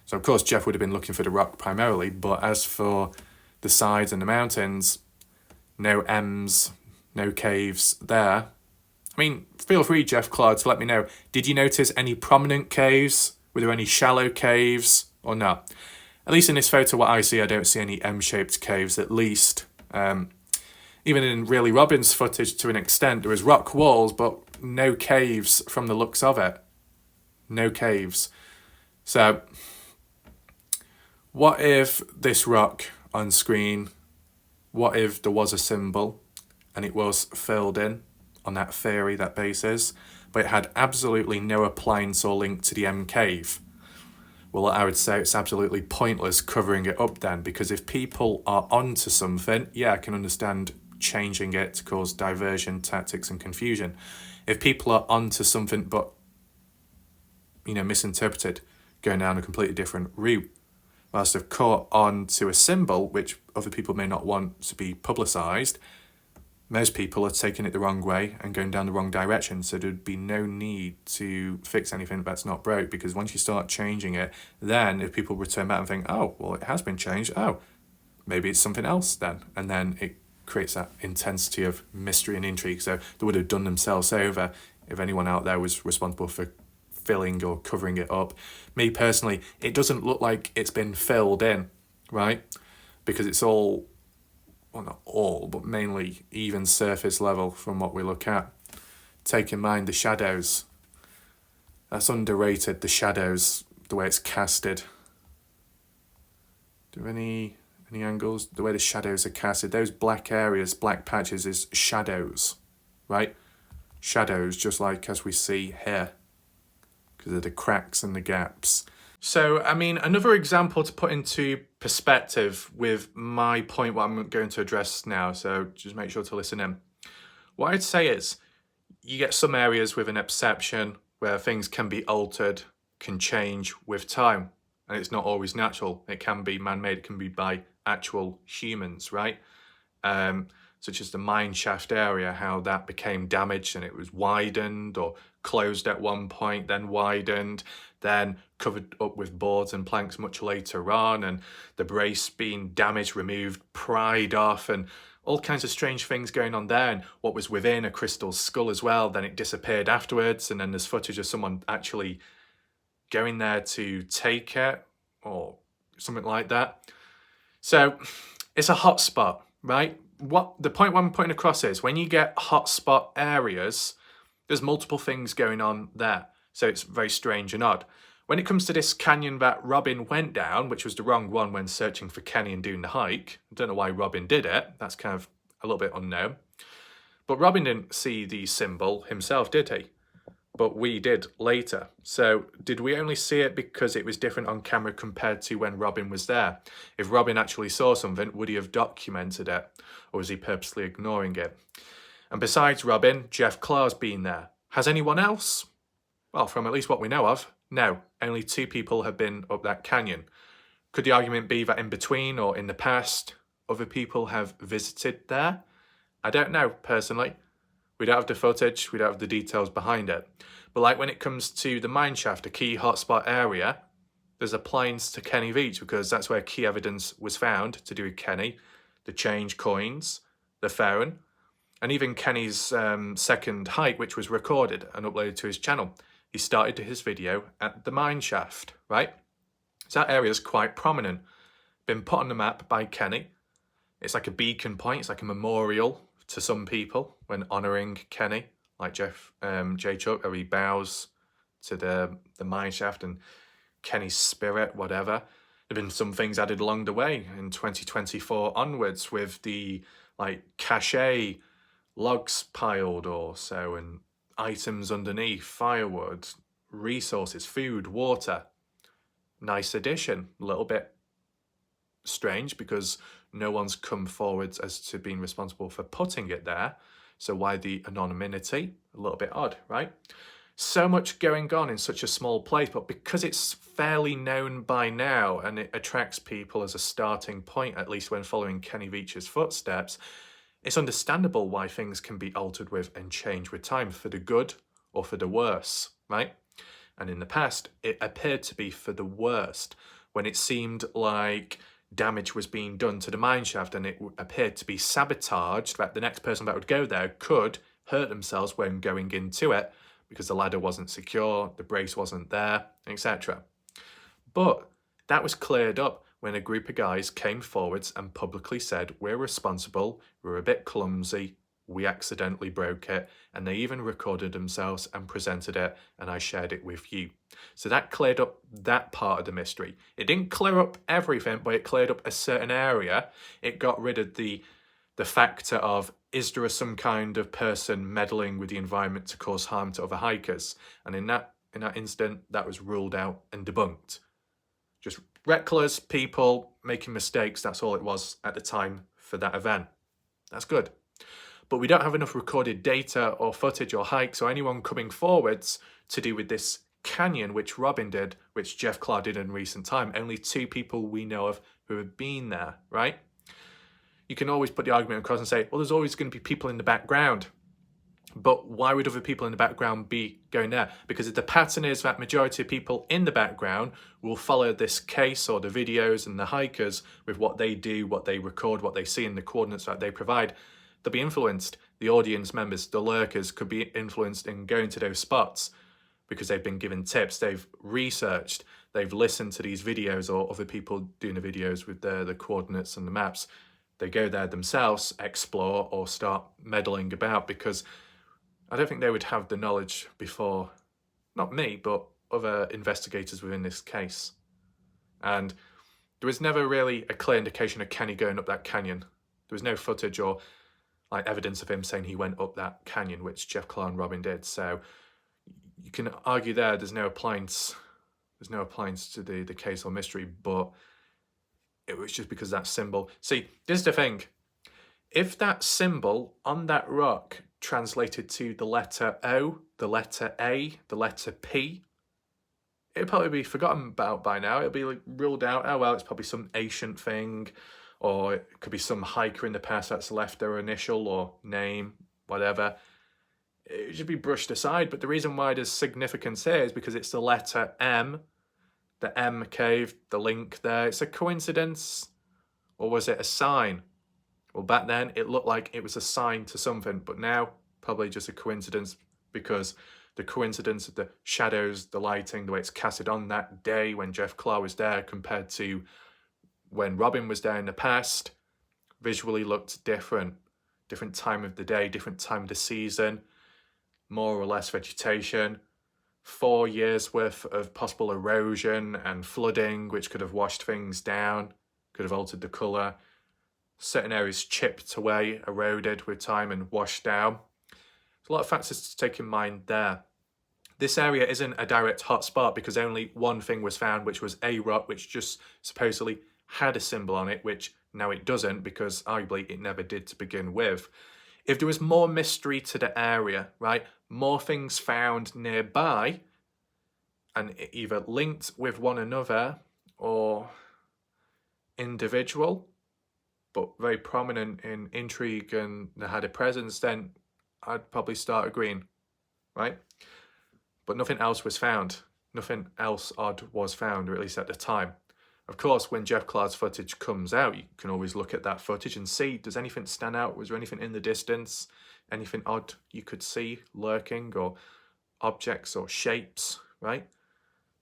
So of course Jeff would have been looking for the rock primarily, but as for the sides and the mountains, no M's, no caves there. I mean, feel free, Jeff Clark, to let me know. Did you notice any prominent caves? Were there any shallow caves or not? At least in this photo, what I see, I don't see any M-shaped caves, at least. Even in really Robin's footage, to an extent, there was rock walls, but no caves from the looks of it. No caves. So, what if this rock on screen, what if there was a symbol and it was filled in on that theory, that basis, but it had absolutely no appliance or link to the M cave? Well, I would say it's absolutely pointless covering it up then, because if people are onto something, yeah, I can understand changing it to cause diversion, tactics and confusion. If people are onto something but, misinterpreted, going down a completely different route, whilst they've caught on to a symbol which other people may not want to be publicised, most people are taking it the wrong way and going down the wrong direction. So there'd be no need to fix anything that's not broke, because once you start changing it, then if people return back and think, oh, well, it has been changed, oh, maybe it's something else then. And then it creates that intensity of mystery and intrigue. So they would have done themselves over if anyone out there was responsible for filling or covering it up. Me personally, it doesn't look like it's been filled in, right? Because it's all, well, not all, but mainly even surface level from what we look at. Take in mind the shadows. That's underrated, the shadows, the way it's casted. Do you have any angles? The way the shadows are casted. Those black areas, black patches is shadows, right? Shadows, just like as we see here, because of the cracks and the gaps. So, I mean, another example to put into perspective with my point, what I'm going to address now, so just make sure to listen in. What I'd say is, you get some areas with an exception where things can be altered, can change with time, and it's not always natural. It can be man-made, it can be by actual humans, right? Such as the mine shaft area, how that became damaged and it was widened or closed at one point, then widened, then covered up with boards and planks much later on, and the brace being damaged, removed, pried off, and all kinds of strange things going on there. And what was within a crystal skull as well, then it disappeared afterwards, and then there's footage of someone actually going there to take it or something like that. So it's a hot spot, right? what the point I'm putting across is when you get hotspot areas, there's multiple things going on there. So it's very strange and odd. When it comes to this canyon that Robin went down, which was the wrong one when searching for Kenny and doing the hike, I don't know why Robin did it. That's kind of a little bit unknown. But Robin didn't see the symbol himself, did he? But we did later. So did we only see it because it was different on camera compared to when Robin was there? If Robin actually saw something, would he have documented it? Or was he purposely ignoring it? And besides Robin, Jeff Claw's been there. Has anyone else? Well, from at least what we know of, no. Only 2 people have been up that canyon. Could the argument be that in between or in the past, other people have visited there? I don't know, personally. We don't have the footage, we don't have the details behind it. But like when it comes to the mine shaft, a key hotspot area, there's a plains to Kenny Veach because that's where key evidence was found to do with Kenny, the change coins, the phone, and even Kenny's second hike, which was recorded and uploaded to his channel. He started his video at the mine shaft, right? So that area is quite prominent. Been put on the map by Kenny. It's like a beacon point, it's like a memorial to some people when honouring Kenny, like J. Chuck, how he bows to the mine shaft and Kenny's spirit, whatever. There have been some things added along the way in 2024 onwards with the like cache logs piled or so and items underneath, firewood, resources, food, water. Nice addition, a little bit strange because no one's come forwards as to being responsible for putting it there. So why the anonymity? A little bit odd, right? So much going on in such a small place, but because it's fairly known by now and it attracts people as a starting point, at least when following Kenny Veach's footsteps, it's understandable why things can be altered with and changed with time for the good or for the worse, right? And in the past, it appeared to be for the worst when it seemed like damage was being done to the mine shaft and it appeared to be sabotaged, that the next person that would go there could hurt themselves when going into it because the ladder wasn't secure, the brace wasn't there, etc. But that was cleared up when a group of guys came forwards and publicly said, we're responsible, we're a bit clumsy, we accidentally broke it, and they even recorded themselves and presented it, and I shared it with you. So that cleared up that part of the mystery. It didn't clear up everything, but it cleared up a certain area. It got rid of the factor of, is there some kind of person meddling with the environment to cause harm to other hikers? And in that instant, that was ruled out and debunked. Just reckless people making mistakes, that's all it was at the time for that event. That's good. But we don't have enough recorded data or footage or hikes or anyone coming forwards to do with this canyon, which Robin did, which Jeff Clark did in recent time. Only 2 people we know of who have been there, right? You can always put the argument across and say, well, there's always going to be people in the background. But why would other people in the background be going there? Because if the pattern is that majority of people in the background will follow this case or the videos and the hikers with what they do, what they record, what they see and the coordinates that they provide, they'll be influenced. The audience members, the lurkers could be influenced in going to those spots because they've been given tips, they've researched, they've listened to these videos or other people doing the videos with the coordinates and the maps. They go there themselves, explore or start meddling about because I don't think they would have the knowledge before, not me, but other investigators within this case. And there was never really a clear indication of Kenny going up that canyon. There was no footage or like evidence of him saying he went up that canyon, which Jeff Clark and Robin did. So you can argue there's no appliance to the case or mystery, but it was just because that symbol. See, this is the thing. If that symbol on that rock translated to the letter O, the letter A, the letter P, it'd probably be forgotten about by now. It'll be like ruled out. Oh, well, it's probably some ancient thing, or it could be some hiker in the past that's left their initial or name, whatever. It should be brushed aside. But the reason why there's significance here is because it's the letter M, the M cave, the link there. It's a coincidence, or was it a sign? Well, back then, it looked like it was a sign to something, but now, probably just a coincidence because the coincidence of the shadows, the lighting, the way it's casted on that day when Jeff Clark was there compared to when Robin was there in the past, visually looked different. Different time of the day, different time of the season, more or less vegetation, 4 years worth of possible erosion and flooding, which could have washed things down, could have altered the colour. Certain areas chipped away, eroded with time and washed down. There's a lot of factors to take in mind there. This area isn't a direct hotspot because only one thing was found, which was a rock, which just supposedly had a symbol on it, which now it doesn't because arguably it never did to begin with. If there was more mystery to the area, right, more things found nearby and either linked with one another or individual, but very prominent in intrigue and they had a presence, then I'd probably start agreeing, right? But nothing else was found. Nothing else odd was found, or at least at the time. Of course, when Jeff Clark's footage comes out, you can always look at that footage and see, does anything stand out? Was there anything in the distance? Anything odd you could see lurking, or objects or shapes, right?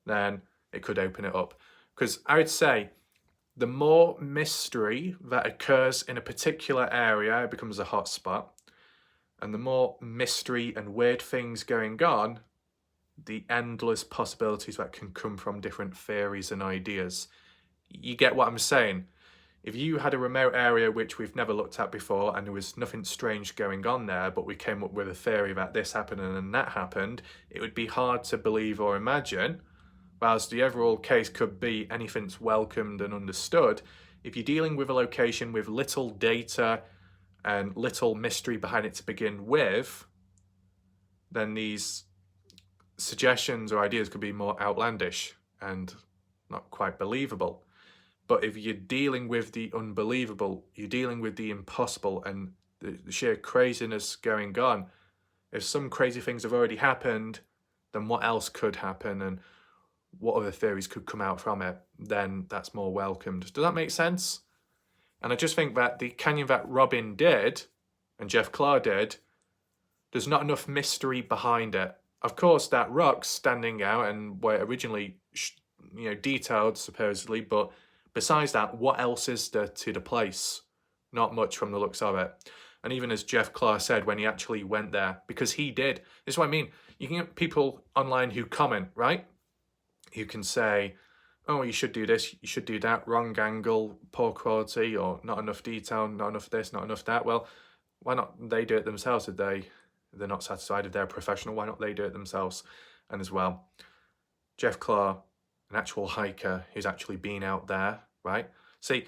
Then it could open it up. Because I would say the more mystery that occurs in a particular area, it becomes a hotspot. And the more mystery and weird things going on, the endless possibilities that can come from different theories and ideas. You get what I'm saying? If you had a remote area which we've never looked at before and there was nothing strange going on there, but we came up with a theory that this happened and then that happened, it would be hard to believe or imagine. Whilst the overall case could be anything's welcomed and understood, if you're dealing with a location with little data and little mystery behind it to begin with, then these suggestions or ideas could be more outlandish and not quite believable. But if you're dealing with the unbelievable, you're dealing with the impossible and the sheer craziness going on, if some crazy things have already happened, then what else could happen and what other theories could come out from it, then that's more welcomed. Does that make sense? And I just think that the canyon that Robin did and Jeff Clark did, there's not enough mystery behind it. Of course, that rock's standing out and were originally, detailed supposedly, but besides that, what else is there to the place? Not much from the looks of it. And even as Jeff Clark said when he actually went there, because he did. This is what I mean. You can get people online who comment, right? You can say, oh, you should do this, you should do that, wrong angle, poor quality, or not enough detail, not enough this, not enough that. Well, why not they do it themselves? If they're not satisfied, if they're a professional, why not they do it themselves? And as well, Jeff Clark, an actual hiker who's actually been out there, right? See,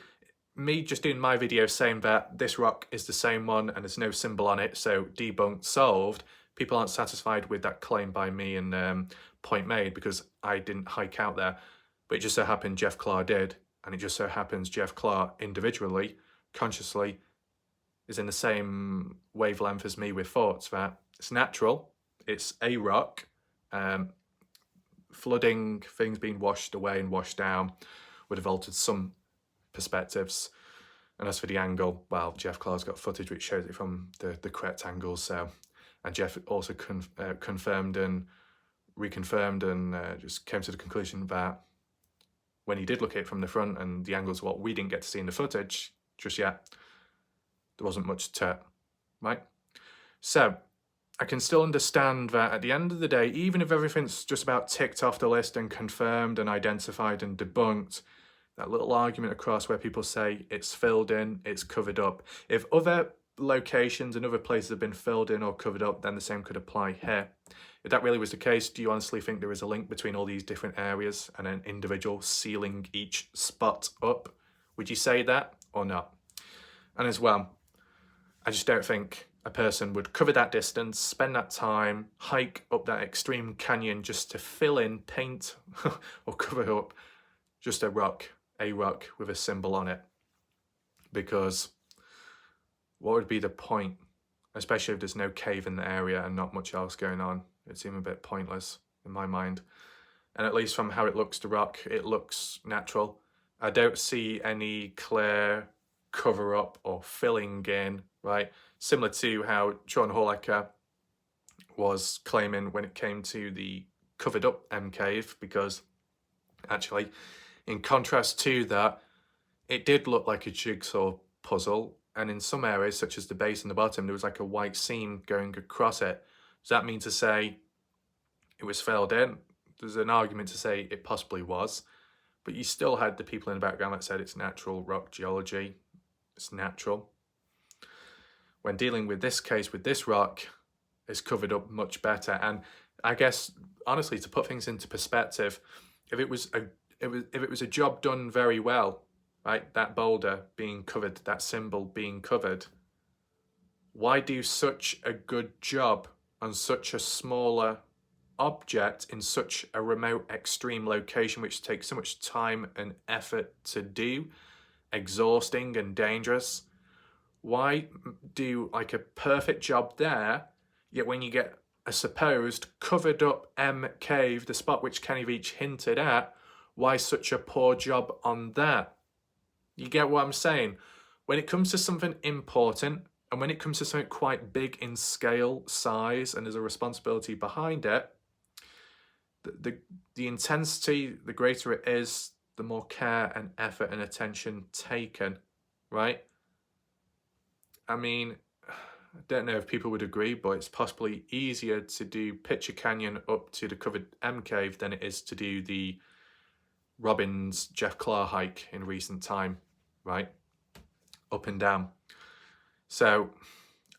me just doing my video saying that this rock is the same one and there's no symbol on it, so debunked, solved, people aren't satisfied with that claim by me and point made because I didn't hike out there. But it just so happened Jeff Clark did, and it just so happens Jeff Clark individually, consciously, is in the same wavelength as me with thoughts that it's natural, it's a rock, flooding, things being washed away and washed down would have altered some perspectives. And as for the angle, well, Jeff Clark's got footage which shows it from the correct angle, so, and Jeff also confirmed and reconfirmed and just came to the conclusion that when he did look at it from the front and the angles what we didn't get to see in the footage just yet, there wasn't much to it, right? So I can still understand that at the end of the day, even if everything's just about ticked off the list and confirmed and identified and debunked, that little argument across where people say it's filled in, it's covered up. If other locations and other places have been filled in or covered up, then the same could apply here. If that really was the case, do you honestly think there is a link between all these different areas and an individual sealing each spot up? Would you say that or not? And as well, I just don't think a person would cover that distance, spend that time, hike up that extreme canyon just to fill in, paint or cover up just a rock with a symbol on it. Because what would be the point, especially if there's no cave in the area and not much else going on? It'd seem a bit pointless in my mind. And at least from how it looks, the rock, it looks natural. I don't see any clear cover up or filling in, right? Similar to how Sean Horlecker was claiming when it came to the covered up M cave, because actually, in contrast to that, it did look like a jigsaw puzzle and in some areas, such as the base and the bottom, there was like a white seam going across it. Does that mean to say it was filled in? There's an argument to say it possibly was, but you still had the people in the background that said it's natural rock geology, it's natural. When dealing with this case, with this rock, it's covered up much better. And I guess, honestly, to put things into perspective, if it was a job done very well, right, that boulder being covered, that symbol being covered, why do such a good job on such a smaller object in such a remote, extreme location, which takes so much time and effort to do, exhausting and dangerous? Why do like a perfect job there, yet when you get a supposed covered up M cave, the spot which Kenny Veach hinted at, why such a poor job on that? You get what I'm saying? When it comes to something important, and when it comes to something quite big in scale, size, and there's a responsibility behind it, the intensity, the greater it is, the more care and effort and attention taken, right? I mean, I don't know if people would agree, but it's possibly easier to do Pitcher Canyon up to the covered M cave than it is to do the Robbins Jeff Clark hike in recent time, right? Up and down. So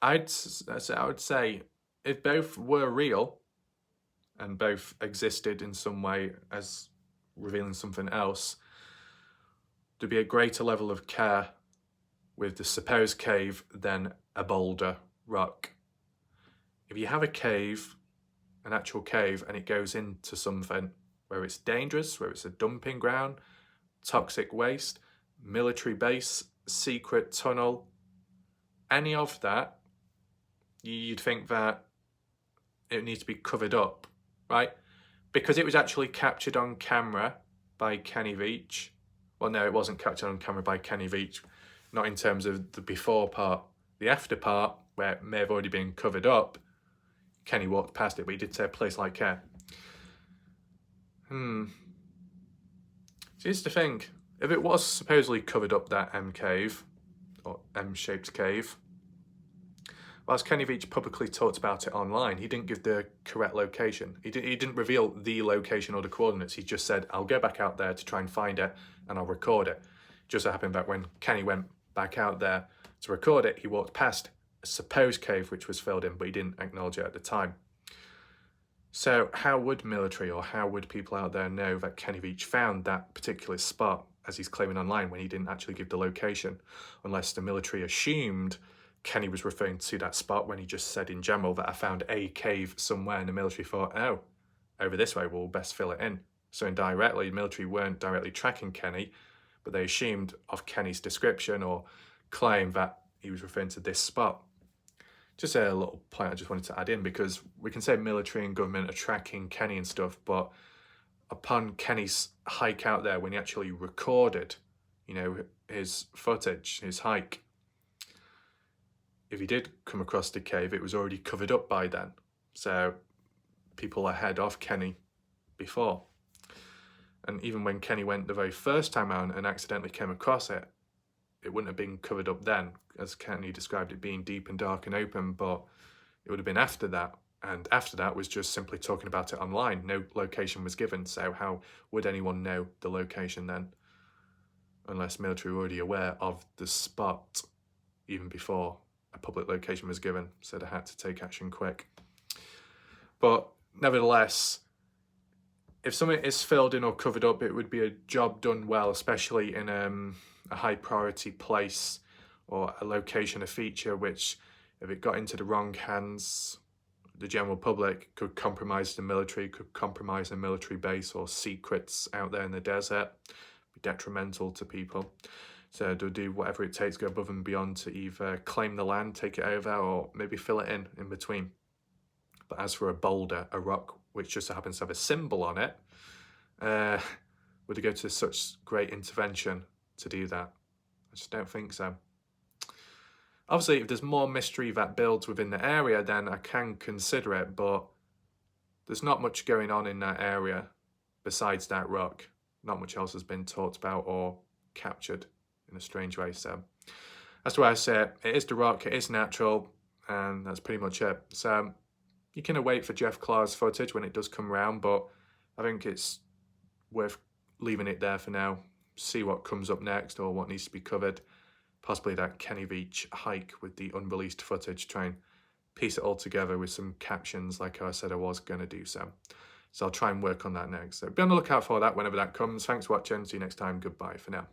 I would say if both were real and both existed in some way as revealing something else, there'd be a greater level of care with the supposed cave than a boulder rock. If you have a cave, an actual cave, and it goes into something where it's dangerous, where it's a dumping ground, toxic waste, military base, secret tunnel, any of that, you'd think that it needs to be covered up, right? Because it was actually captured on camera by Kenny Veach. Well, no, it wasn't captured on camera by Kenny Veach, not in terms of the before part. The after part, where it may have already been covered up, Kenny walked past it, but he did say a place like care. So here's the thing. If it was supposedly covered up, that M cave, or M-shaped cave, whilst Kenny Veach publicly talked about it online, he didn't give the correct location. He didn't reveal the location or the coordinates. He just said, I'll go back out there to try and find it, and I'll record it. Just so happened that when Kenny went back out there to record it, he walked past a supposed cave which was filled in, but he didn't acknowledge it at the time. So how would military, or how would people out there know that Kenny Veach found that particular spot, as he's claiming online, when he didn't actually give the location, unless the military assumed Kenny was referring to that spot when he just said in general that I found a cave somewhere, and the military thought, oh, over this way, we'll best fill it in. So indirectly, the military weren't directly tracking Kenny, but they assumed of Kenny's description or claim that he was referring to this spot. Just a little point I just wanted to add in, because we can say military and government are tracking Kenny and stuff, but upon Kenny's hike out there, when he actually recorded, his footage, his hike, if he did come across the cave, it was already covered up by then. So people ahead of Kenny before. And even when Kenny went the very first time out and accidentally came across it, it wouldn't have been covered up then, as Kenny described it being deep and dark and open, but it would have been after that. And after that was just simply talking about it online. No location was given, so how would anyone know the location then? Unless military were already aware of the spot even before a public location was given, so they had to take action quick. But nevertheless, if something is filled in or covered up, it would be a job done well, especially in a high priority place or a location, a feature which, if it got into the wrong hands, the general public, could compromise the military, could compromise a military base or secrets out there in the desert, be detrimental to people. So they'll do whatever it takes, go above and beyond to either claim the land, take it over, or maybe fill it in between. But as for a boulder, a rock, which just happens to have a symbol on it, would it go to such great intervention to do that? I just don't think so. Obviously, if there's more mystery that builds within the area, then I can consider it, but there's not much going on in that area besides that rock. Not much else has been talked about or captured in a strange way. So that's why I say it is The Rock, it is natural, and that's pretty much it. So you can wait for Jeff Claw's footage when it does come around, but I think it's worth leaving it there for now. See what comes up next or what needs to be covered. Possibly that Kenny Veach hike with the unreleased footage. Try and piece it all together with some captions like I said I was going to do so. So I'll try and work on that next. So be on the lookout for that whenever that comes. Thanks for watching. See you next time. Goodbye for now.